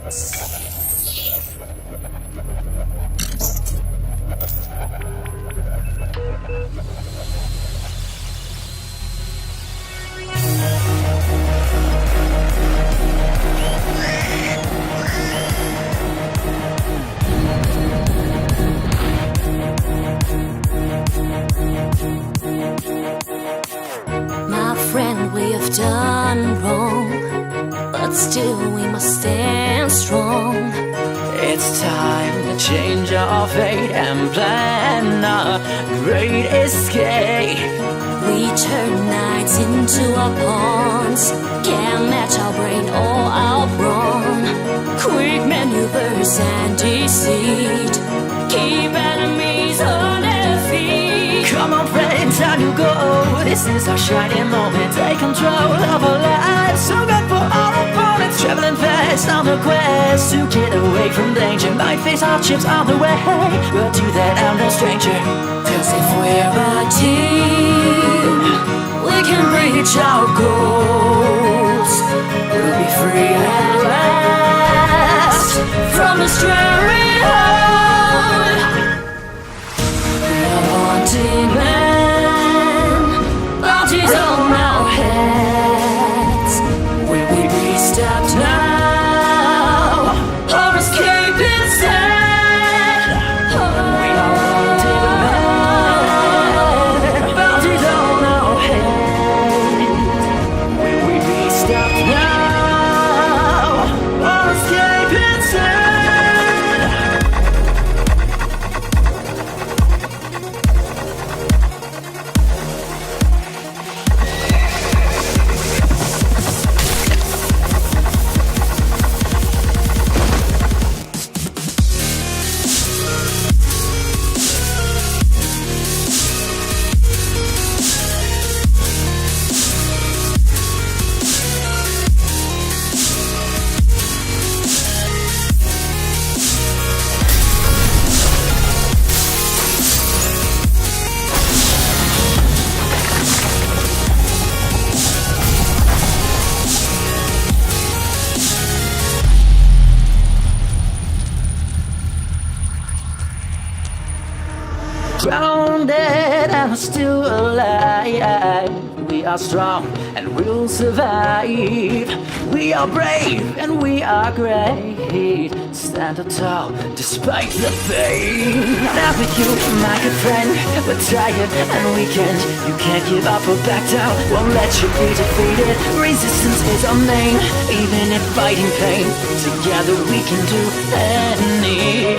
My friend, we have done wrong, but still we must stand strong. It's time to change our fate and plan a great escape. We turn nights into our pawns, can't match our brain or our brawn. Quick maneuvers and deceit keep enemies on their feet. Come on, friend, time to go. This is our shining moment. Take control of our lives. So good for our opponents. Traveling fast on the quest to get away from danger. Might face hardships on the way, but to that I'm no stranger. 'Cause if we're a team, we can reach our goals. We'll be free at last from the stronghold. We are wanted men, bounties on our heads. Will we be stopped now or escape instead? We are wanted men, bounties on our heads. Will we be stopped now or escape instead? Grounded and still alive. We are strong and we'll survive. We are brave and we are great. Stand tall despite the pain. Now with you, my good friend, we're tired and weakened. You can't give up or back down, won't let you be defeated. Resistance is our name, even in fighting pain. Together we can do anything.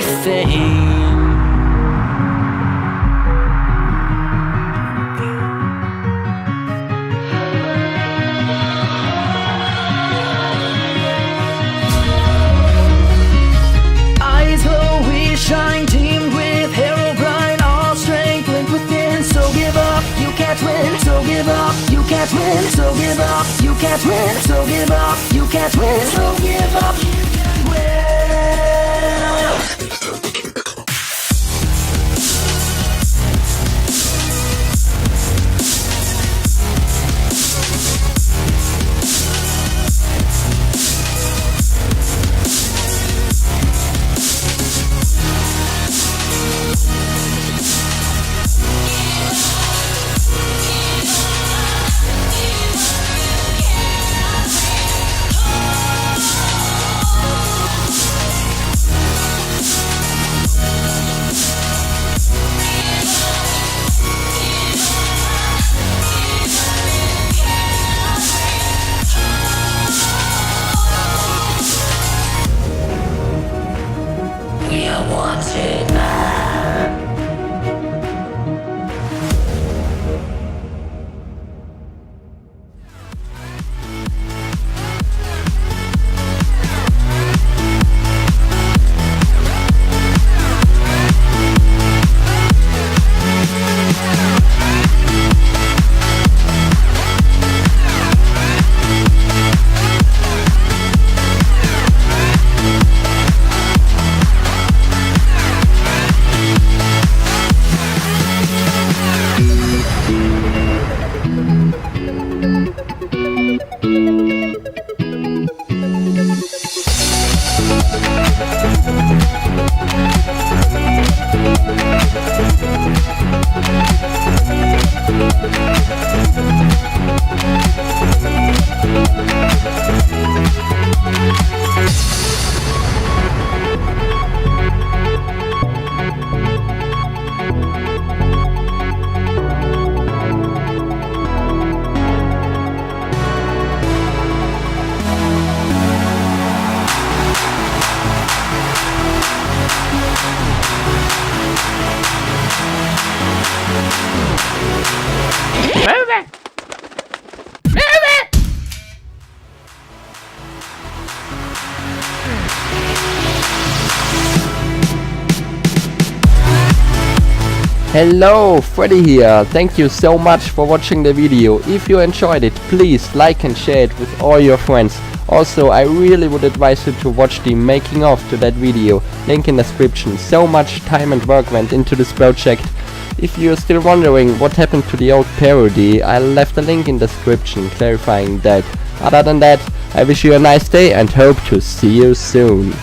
Shine teamed with herobrine, all strength linked within. So give up, you can't win. So give up, you can't win. So give up, you can't win. So give up, you can't win. So give up, you can't win. Hello, Freddy here. Thank you so much for watching the video. If you enjoyed it, please like and share it with all your friends. Also, I really would advise you to watch the making of to that video, link in description. So much time and work went into this project. If you're still wondering what happened to the old parody, I left a link in description clarifying that. Other than that, I wish you a nice day and hope to see you soon.